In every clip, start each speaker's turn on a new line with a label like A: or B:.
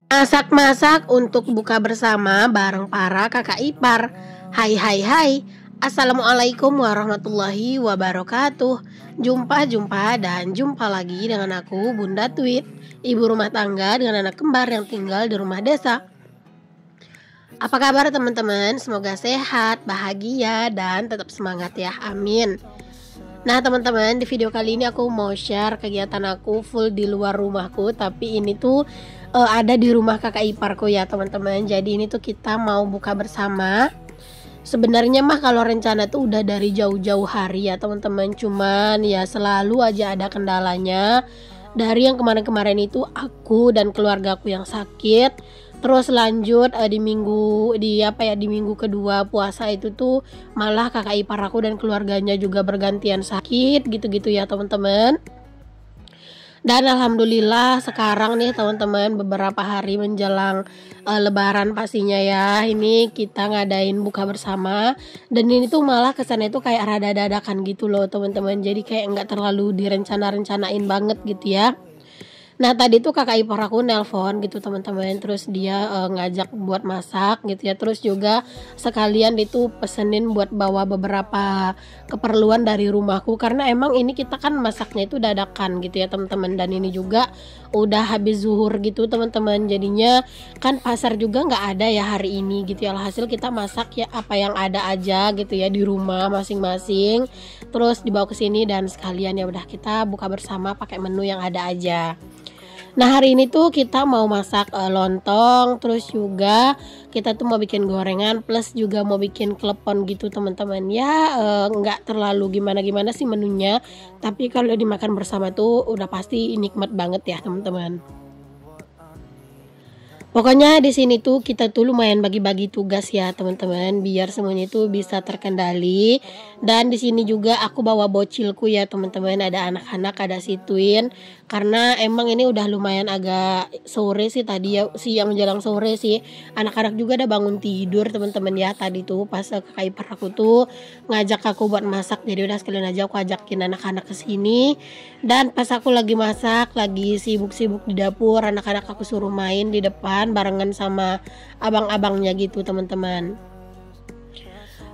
A: Masak-masak untuk buka bersama bareng para kakak ipar. Hai hai hai. Assalamualaikum warahmatullahi wabarakatuh. Jumpa lagi dengan aku Bunda Tweet, ibu rumah tangga dengan anak kembar yang tinggal di rumah desa. Apa kabar teman-teman? Semoga sehat, bahagia, dan tetap semangat ya, amin. Nah teman-teman, di video kali ini aku mau share kegiatan aku full di luar rumahku. Tapi ini tuh ada di rumah kakak iparku ya teman-teman. Jadi ini tuh kita mau buka bersama. Sebenarnya mah kalau rencana tuh udah dari jauh-jauh hari ya teman-teman. Cuman ya selalu aja ada kendalanya. Dari yang kemarin-kemarin itu aku dan keluarga aku yang sakit. Terus lanjut di minggu kedua puasa itu tuh malah kakak ipar aku dan keluarganya juga bergantian sakit gitu-gitu ya teman-teman. Dan alhamdulillah sekarang nih teman-teman, beberapa hari menjelang lebaran pastinya ya, ini kita ngadain buka bersama. Dan ini tuh malah kesannya tuh kayak rada dadakan gitu loh teman-teman. Jadi kayak nggak terlalu direncanain banget gitu ya. Nah tadi tuh kakak ipar aku nelpon gitu teman-teman, terus dia ngajak buat masak gitu ya. Terus juga sekalian itu pesenin buat bawa beberapa keperluan dari rumahku, karena emang ini kita kan masaknya itu dadakan gitu ya teman-teman. Dan ini juga udah habis zuhur gitu teman-teman, jadinya kan pasar juga nggak ada ya hari ini gitu ya. Alhasil kita masak ya apa yang ada aja gitu ya di rumah masing-masing, terus dibawa ke sini dan sekalian ya udah kita buka bersama pakai menu yang ada aja. Nah hari ini tuh kita mau masak lontong, terus juga kita tuh mau bikin gorengan, plus juga mau bikin klepon gitu teman-teman. Ya nggak terlalu gimana-gimana sih menunya, tapi kalau dimakan bersama tuh udah pasti nikmat banget ya teman-teman. Pokoknya di sini tuh kita tuh lumayan bagi-bagi tugas ya teman-teman, biar semuanya itu bisa terkendali. Dan di sini juga aku bawa bocilku ya teman-teman, ada anak-anak, ada si Twin. Karena emang ini udah lumayan agak sore sih tadi ya, siang menjelang sore sih. Anak-anak juga udah bangun tidur teman-teman ya. Tadi tuh pas kakak ipar aku tuh ngajak aku buat masak, jadi udah sekalian aja aku ajakin anak-anak ke sini. Dan pas aku lagi masak, lagi sibuk-sibuk di dapur, anak-anak aku suruh main di depan barengan sama abang-abangnya gitu teman-teman.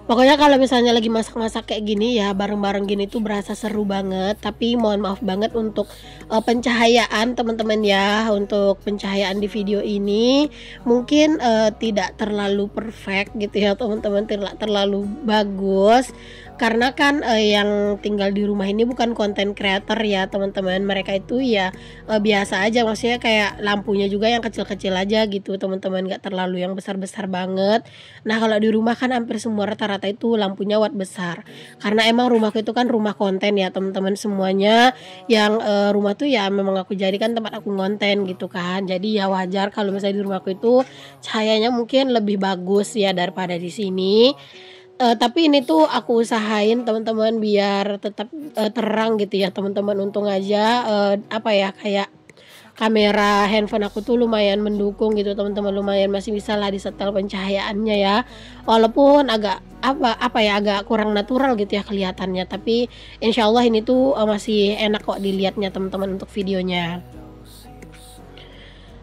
A: Pokoknya kalau misalnya lagi masak-masak kayak gini ya, bareng-bareng gini tuh berasa seru banget. Tapi mohon maaf banget untuk pencahayaan teman-teman ya. Untuk pencahayaan di video ini mungkin tidak terlalu perfect gitu ya teman-teman, tidak terlalu bagus. Karena kan yang tinggal di rumah ini bukan konten creator ya teman-teman. Mereka itu ya biasa aja, maksudnya kayak lampunya juga yang kecil-kecil aja gitu teman-teman, gak terlalu yang besar-besar banget. Nah kalau di rumah kan hampir semua rata-rata itu lampunya watt besar, karena emang rumahku itu kan rumah konten ya teman-teman. Semuanya yang rumah tuh ya memang aku jadikan tempat aku konten gitu kan. Jadi ya wajar kalau misalnya di rumahku itu cahayanya mungkin lebih bagus ya daripada di sini. Tapi ini tuh aku usahain teman-teman biar tetap terang gitu ya teman-teman. Untung aja kayak kamera handphone aku tuh lumayan mendukung gitu teman-teman, lumayan masih bisa lah disetel pencahayaannya ya, walaupun agak agak kurang natural gitu ya kelihatannya, tapi insya Allah ini tuh masih enak kok dilihatnya teman-teman untuk videonya.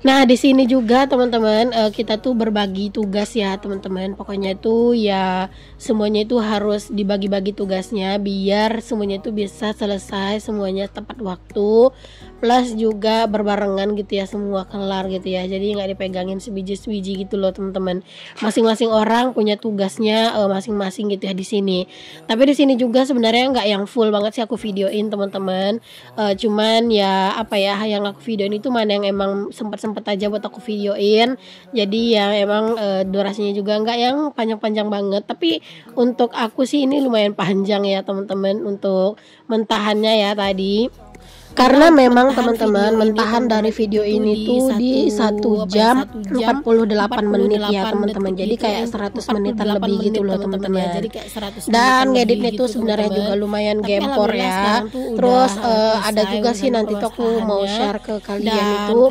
A: Nah di sini juga teman-teman kita tuh berbagi tugas ya teman-teman. Pokoknya itu ya semuanya itu harus dibagi-bagi tugasnya biar semuanya itu bisa selesai semuanya tepat waktu, plus juga berbarengan gitu ya, semua kelar gitu ya. Jadi nggak dipegangin sebiji-sebiji gitu loh teman-teman. Masing-masing orang punya tugasnya masing-masing gitu ya di sini. Tapi di sini juga sebenarnya nggak yang full banget sih aku videoin teman-teman. Cuman ya yang aku videoin itu mana yang emang sempat aja buat aku videoin. Jadi ya emang durasinya juga nggak yang panjang-panjang banget, tapi untuk aku sih ini lumayan panjang ya teman-teman untuk mentahannya ya tadi. Karena memang teman-teman mentahan dari video ini tuh di 1 jam 48 menit ya teman-teman. Jadi kayak 100 menitan lebih gitu loh teman-teman. Dan ngeditnya tuh sebenarnya juga lumayan gempor ya. Terus ada juga sih nanti tuh aku mau share ke kalian itu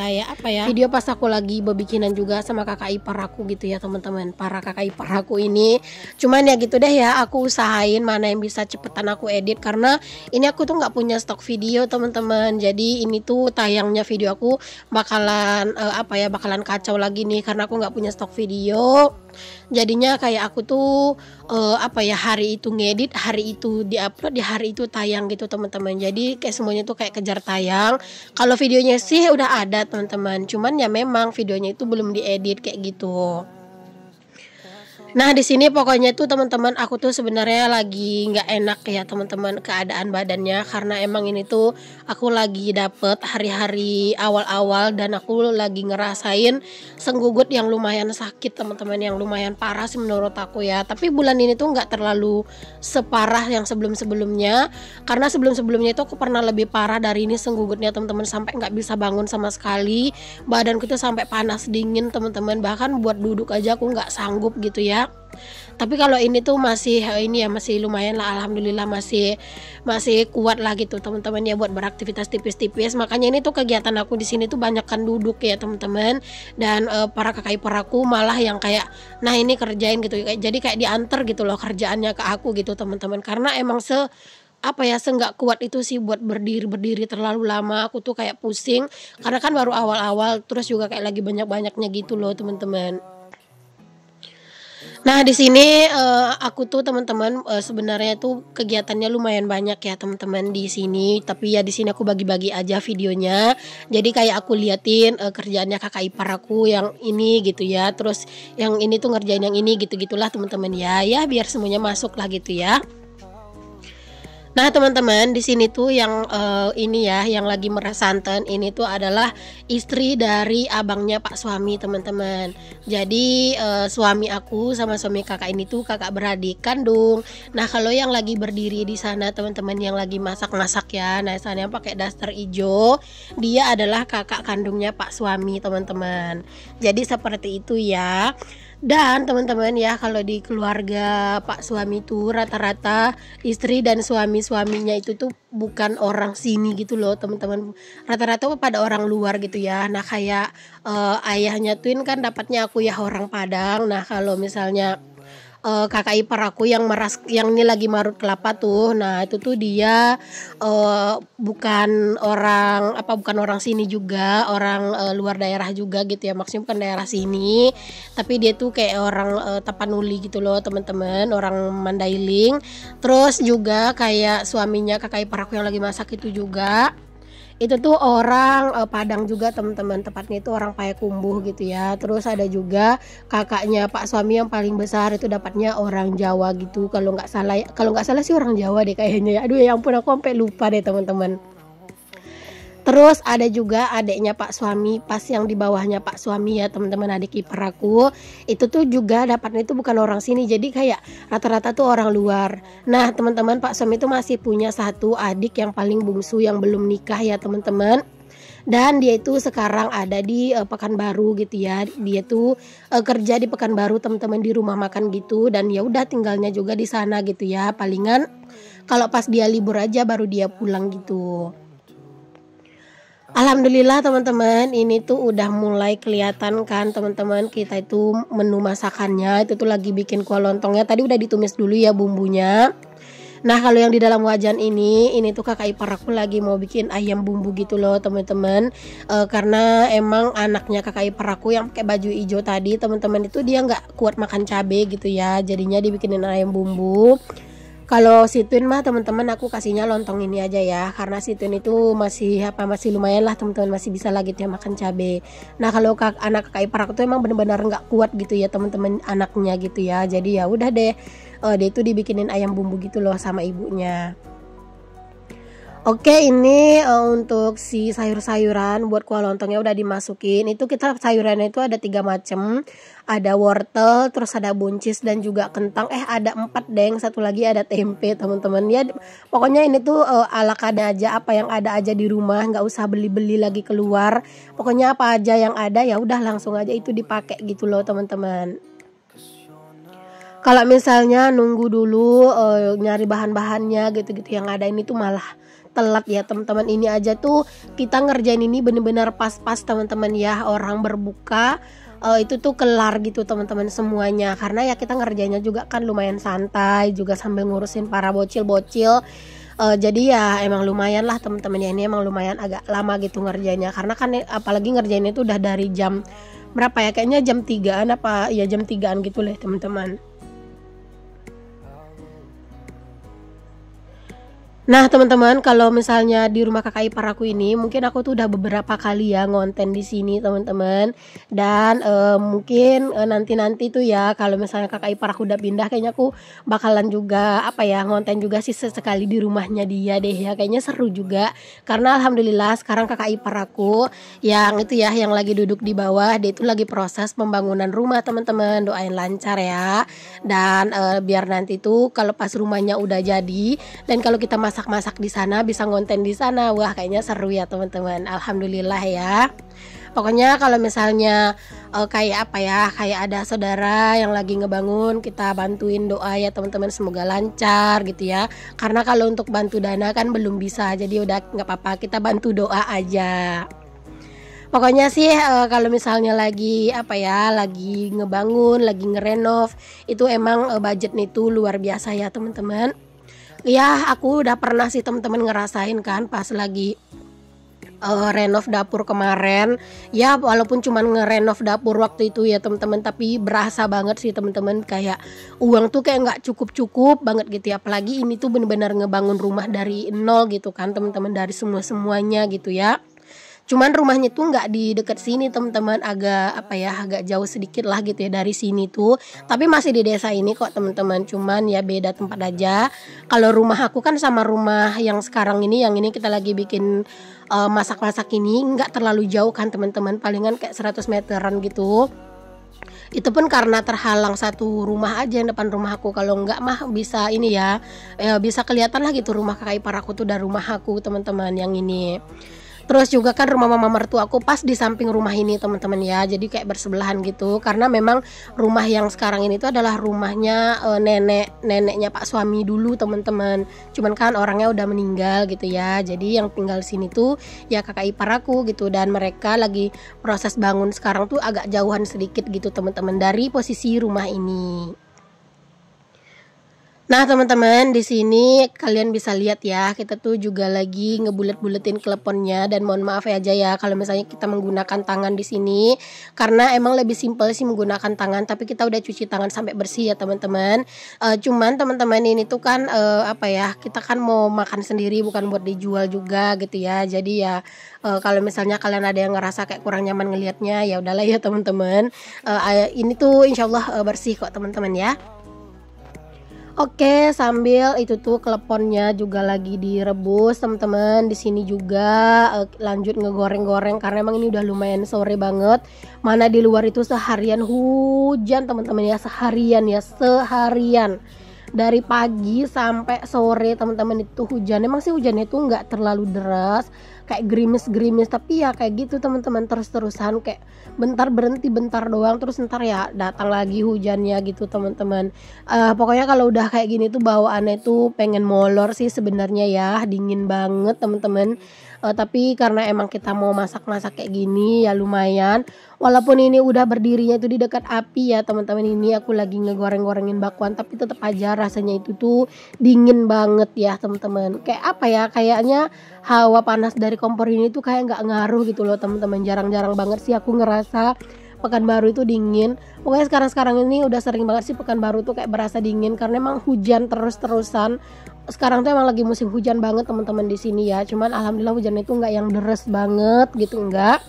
A: video pas aku lagi bebikinan juga sama kakak ipar aku gitu ya teman-teman. Para kakak ipar aku ini. Cuman ya gitu deh ya, aku usahain mana yang bisa cepetan aku edit, karena ini aku tuh nggak punya stok video teman-teman. teman-teman. Jadi ini tuh tayangnya video aku bakalan bakalan kacau lagi nih karena aku nggak punya stok video. Jadinya kayak aku tuh hari itu ngedit, hari itu diupload, di hari itu tayang gitu teman-teman. Jadi kayak semuanya tuh kayak kejar tayang. Kalau videonya sih udah ada teman-teman, cuman ya memang videonya itu belum diedit kayak gitu. Nah di sini pokoknya tuh teman-teman, aku tuh sebenarnya lagi nggak enak ya teman-teman keadaan badannya, karena emang ini tuh aku lagi dapet hari-hari awal-awal dan aku lagi ngerasain senggugut yang lumayan sakit teman-teman, yang lumayan parah sih menurut aku ya. Tapi bulan ini tuh nggak terlalu separah yang sebelum-sebelumnya, karena sebelum-sebelumnya itu aku pernah lebih parah dari ini senggugutnya teman-teman, sampai nggak bisa bangun sama sekali, badanku tuh sampai panas dingin teman-teman, bahkan buat duduk aja aku nggak sanggup gitu ya. Tapi kalau ini tuh masih masih lumayan lah, alhamdulillah masih kuat lah gitu teman-teman ya buat beraktivitas tipis-tipis. Makanya ini tuh kegiatan aku di sini tuh banyakkan duduk ya teman-teman, dan para kakak ipar aku malah yang kayak nah ini kerjain gitu, jadi kayak diantar gitu loh kerjaannya ke aku gitu teman-teman, karena emang nggak kuat itu sih buat berdiri terlalu lama. Aku tuh kayak pusing karena kan baru awal-awal, terus juga kayak lagi banyak-banyaknya gitu loh teman-teman. Nah di sini aku tuh teman-teman sebenarnya tuh kegiatannya lumayan banyak ya teman-teman di sini, tapi ya di sini aku bagi-bagi aja videonya. Jadi kayak aku liatin kerjaannya kakak ipar aku yang ini gitu ya, terus yang ini tuh ngerjain yang ini gitu-gitulah teman-teman ya biar semuanya masuk lah gitu ya. Nah teman-teman di sini tuh yang ini ya yang lagi meres santan ini tuh adalah istri dari abangnya Pak Suami teman-teman. Jadi suami aku sama suami kakak ini tuh kakak beradik kandung. Nah kalau yang lagi berdiri di sana teman-teman, yang lagi masak-masak ya, nah sana yang pakai daster hijau, dia adalah kakak kandungnya Pak Suami teman-teman. Jadi seperti itu ya. Dan teman-teman ya, kalau di keluarga Pak Suami tuh rata-rata istri dan suaminya itu tuh bukan orang sini gitu loh teman-teman, rata-rata pada orang luar gitu ya. Nah kayak ayahnya Twin kan dapatnya aku ya orang Padang. Nah kalau misalnya kakak ipar aku yang ini lagi marut kelapa tuh, nah itu tuh dia bukan orang sini juga, orang luar daerah juga gitu ya, maksudnya bukan daerah sini, tapi dia tuh kayak orang Tapanuli gitu loh teman-teman, orang Mandailing. Terus juga kayak suaminya kakak ipar aku yang lagi masak itu juga, itu tuh orang Padang juga teman-teman, tepatnya itu orang Payakumbuh gitu ya. Terus ada juga kakaknya Pak Suami yang paling besar itu dapatnya orang Jawa gitu, kalau nggak salah sih orang Jawa deh kayaknya ya. Aduh ya ampun, aku sampai lupa deh teman-teman. Terus ada juga adiknya Pak Suami, pas yang di bawahnya Pak Suami ya teman-teman, adik ipar aku itu tuh juga dapatnya itu bukan orang sini, jadi kayak rata-rata tuh orang luar. Nah teman-teman, Pak Suami itu masih punya satu adik yang paling bungsu yang belum nikah ya teman-teman, dan dia itu sekarang ada di Pekanbaru gitu ya. Dia tuh kerja di Pekanbaru teman-teman, di rumah makan gitu, dan ya udah tinggalnya juga di sana gitu ya. Palingan kalau pas dia libur aja baru dia pulang gitu. Alhamdulillah teman-teman, ini tuh udah mulai kelihatan kan teman-teman, kita itu menu masakannya itu tuh lagi bikin kuah lontongnya. Tadi udah ditumis dulu ya bumbunya. Nah kalau yang di dalam wajan ini tuh kakak ipar aku lagi mau bikin ayam bumbu gitu loh teman-teman. Karena emang anaknya kakak ipar aku yang pakai baju hijau tadi teman-teman, itu dia nggak kuat makan cabai gitu ya, jadinya dibikinin ayam bumbu. Kalau si Twin mah teman-teman aku kasihnya lontong ini aja ya, karena si Twin itu masih lumayan lah teman-teman, masih bisa lagi dia makan cabai. Nah kalau anak kakak ipar aku tuh emang bener-bener nggak kuat gitu ya teman-teman anaknya gitu ya, jadi ya udah deh dia itu dibikinin ayam bumbu gitu loh sama ibunya. Oke, ini untuk si sayur-sayuran buat kuah lontongnya udah dimasukin. Itu kita sayurannya itu ada 3 macam. Ada wortel, terus ada buncis dan juga kentang. Ada 4 deng, satu lagi ada tempe teman-teman. Ya pokoknya ini tuh ala kadar aja, apa yang ada aja di rumah, nggak usah beli-beli lagi keluar. Pokoknya apa aja yang ada ya udah langsung aja itu dipakai gitu loh teman-teman. Kalau misalnya nunggu dulu nyari bahan-bahannya gitu-gitu yang ada ini tuh malah telat ya teman-teman. Ini aja tuh kita ngerjain ini bener-bener pas-pas teman-teman ya, orang berbuka itu tuh kelar gitu teman-teman semuanya, karena ya kita ngerjainnya juga kan lumayan santai juga sambil ngurusin para bocil-bocil Jadi ya emang lumayan lah teman-teman ya, ini emang lumayan agak lama gitu ngerjainnya, karena kan apalagi ngerjainnya itu udah dari jam berapa ya, kayaknya jam 3-an apa ya, jam 3-an gitu lah teman-teman. Nah teman-teman, kalau misalnya di rumah kakak ipar aku ini, mungkin aku tuh udah beberapa kali ya ngonten di sini teman-teman. Dan mungkin nanti-nanti tuh ya, kalau misalnya kakak ipar aku udah pindah, kayaknya aku bakalan juga apa ya, ngonten juga sih sesekali di rumahnya dia deh ya. Kayaknya seru juga, karena alhamdulillah sekarang kakak ipar aku yang itu ya, yang lagi duduk di bawah, dia itu lagi proses pembangunan rumah teman-teman. Doain lancar ya. Dan biar nanti tuh kalau pas rumahnya udah jadi, dan kalau kita masak-masak di sana bisa ngonten di sana. Wah, kayaknya seru ya teman-teman. Alhamdulillah ya. Pokoknya kalau misalnya kayak apa ya, kayak ada saudara yang lagi ngebangun, kita bantuin doa ya teman-teman, semoga lancar gitu ya. Karena kalau untuk bantu dana kan belum bisa, jadi udah nggak apa-apa, kita bantu doa aja. Pokoknya sih kalau misalnya lagi apa ya, lagi ngebangun, lagi ngerenov, itu emang budgetnya itu luar biasa ya teman-teman. Ya aku udah pernah sih teman-teman ngerasain kan pas lagi renov dapur kemarin ya, walaupun cuman ngerenov dapur waktu itu ya teman-teman, tapi berasa banget sih teman-teman, kayak uang tuh kayak nggak cukup banget gitu ya. Apalagi ini tuh bener-bener ngebangun rumah dari nol gitu kan teman-teman, dari semuanya gitu ya. Cuman rumahnya tuh nggak di dekat sini teman-teman, agak apa ya, agak jauh sedikit lah gitu ya dari sini tuh. Tapi masih di desa ini kok teman-teman, cuman ya beda tempat aja. Kalau rumah aku kan sama rumah yang sekarang ini, yang ini kita lagi bikin masak-masak ini, nggak terlalu jauh kan teman-teman, palingan kayak 100 meteran gitu. Itu pun karena terhalang satu rumah aja yang depan rumah aku. Kalau enggak mah bisa ini ya, bisa kelihatan lah gitu rumah kakak ipar aku tuh dari rumah aku teman-teman yang ini. Terus juga kan rumah mama mertua aku pas di samping rumah ini teman-teman ya, jadi kayak bersebelahan gitu. Karena memang rumah yang sekarang ini tuh adalah rumahnya neneknya Pak suami dulu teman-teman. Cuman kan orangnya udah meninggal gitu ya, jadi yang tinggal sini tuh ya kakak ipar aku gitu. Dan mereka lagi proses bangun sekarang tuh agak jauhan sedikit gitu teman-teman dari posisi rumah ini. Nah teman-teman, di sini kalian bisa lihat ya, kita tuh juga lagi ngebulet-buletin kleponnya. Dan mohon maaf ya aja ya kalau misalnya kita menggunakan tangan di sini, karena emang lebih simpel sih menggunakan tangan. Tapi kita udah cuci tangan sampai bersih ya teman-teman. Cuman teman-teman ini tuh kan apa ya, kita kan mau makan sendiri, bukan buat dijual juga gitu ya. Jadi ya kalau misalnya kalian ada yang ngerasa kayak kurang nyaman ngelihatnya, ya udahlah ya teman-teman. Ini tuh insya Allah bersih kok teman-teman ya. Oke, sambil itu tuh kleponnya juga lagi direbus teman-teman. Di sini juga lanjut ngegoreng-goreng karena emang ini udah lumayan sore banget. Mana di luar itu seharian hujan teman-teman ya, seharian. Dari pagi sampai sore teman-teman itu hujan. Emang sih hujannya itu nggak terlalu deras, kayak gerimis-gerimis, tapi ya kayak gitu teman-teman, terus-terusan, kayak bentar berhenti bentar doang, terus ntar ya datang lagi hujannya gitu teman-teman. Pokoknya kalau udah kayak gini tuh bawaannya tuh pengen molor sih sebenarnya ya, dingin banget teman-teman. Tapi karena emang kita mau masak-masak kayak gini ya lumayan. Walaupun ini udah berdirinya itu di dekat api ya teman-teman, ini aku lagi ngegoreng-gorengin bakwan, tapi tetap aja rasanya itu tuh dingin banget ya teman-teman. Kayak apa ya, kayaknya hawa panas dari kompor ini tuh kayak nggak ngaruh gitu loh teman-teman. Jarang-jarang banget sih aku ngerasa Pekanbaru itu dingin. Pokoknya sekarang ini udah sering banget sih Pekanbaru tuh kayak berasa dingin karena emang hujan terus-terusan. Sekarang tuh emang lagi musim hujan banget teman-teman di sini ya. Cuman alhamdulillah hujannya itu nggak yang deres banget gitu, enggak.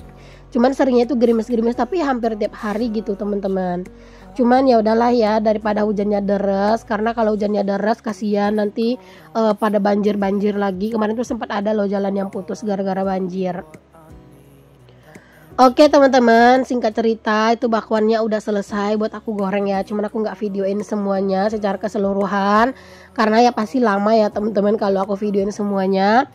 A: Cuman seringnya itu gerimis-gerimis, tapi hampir tiap hari gitu teman-teman. Cuman ya udahlah ya, daripada hujannya deres, karena kalau hujannya deres kasihan nanti pada banjir lagi. Kemarin tuh sempat ada loh jalan yang putus gara-gara banjir. Oke teman-teman, singkat cerita itu bakwannya udah selesai buat aku goreng ya. Cuman aku nggak videoin semuanya secara keseluruhan karena ya pasti lama ya teman-teman kalau aku videoin semuanya.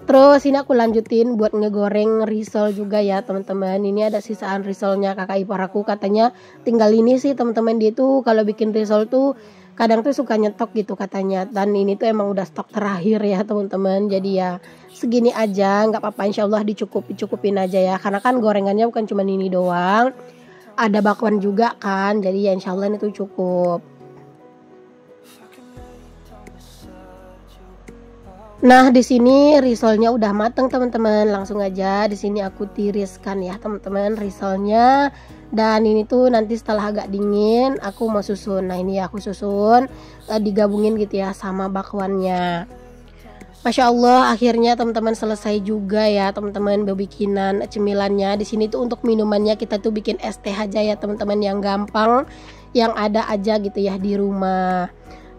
A: Terus ini aku lanjutin buat ngegoreng risol juga ya teman-teman. Ini ada sisaan risolnya kakak ipar aku, katanya tinggal ini sih teman-teman. Dia tuh kalau bikin risol tuh kadang tuh suka nyetok gitu katanya. Dan ini tuh emang udah stok terakhir ya teman-teman. Jadi ya segini aja, nggak apa-apa, insya Allah dicukupin aja ya. Karena kan gorengannya bukan cuma ini doang, ada bakwan juga kan. Jadi ya insya Allah itu cukup. Nah, di sini risolnya udah mateng teman-teman. Langsung aja di sini aku tiriskan ya teman-teman risolnya. Dan ini tuh nanti setelah agak dingin aku mau susun. Nah, ini ya aku susun digabungin gitu ya sama bakwannya. Masya Allah, akhirnya teman-teman selesai juga ya teman-teman bikinan cemilannya. Di sini tuh untuk minumannya kita tuh bikin es teh aja ya teman-teman, yang gampang, yang ada aja gitu ya di rumah.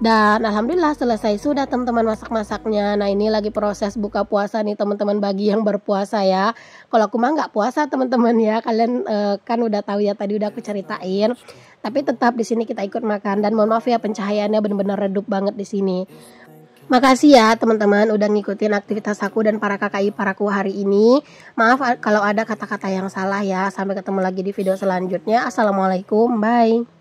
A: Dan alhamdulillah selesai sudah teman-teman masak-masaknya. Nah, ini lagi proses buka puasa nih teman-teman bagi yang berpuasa ya. Kalau aku mah nggak puasa teman-teman ya. Kalian kan udah tahu ya, tadi udah aku ceritain. Tapi tetap di sini kita ikut makan, dan mohon maaf ya pencahayaannya benar-benar redup banget di sini. Makasih ya teman-teman udah ngikutin aktivitas aku dan para kakak ipar aku hari ini. Maaf kalau ada kata-kata yang salah ya. Sampai ketemu lagi di video selanjutnya. Assalamualaikum, bye.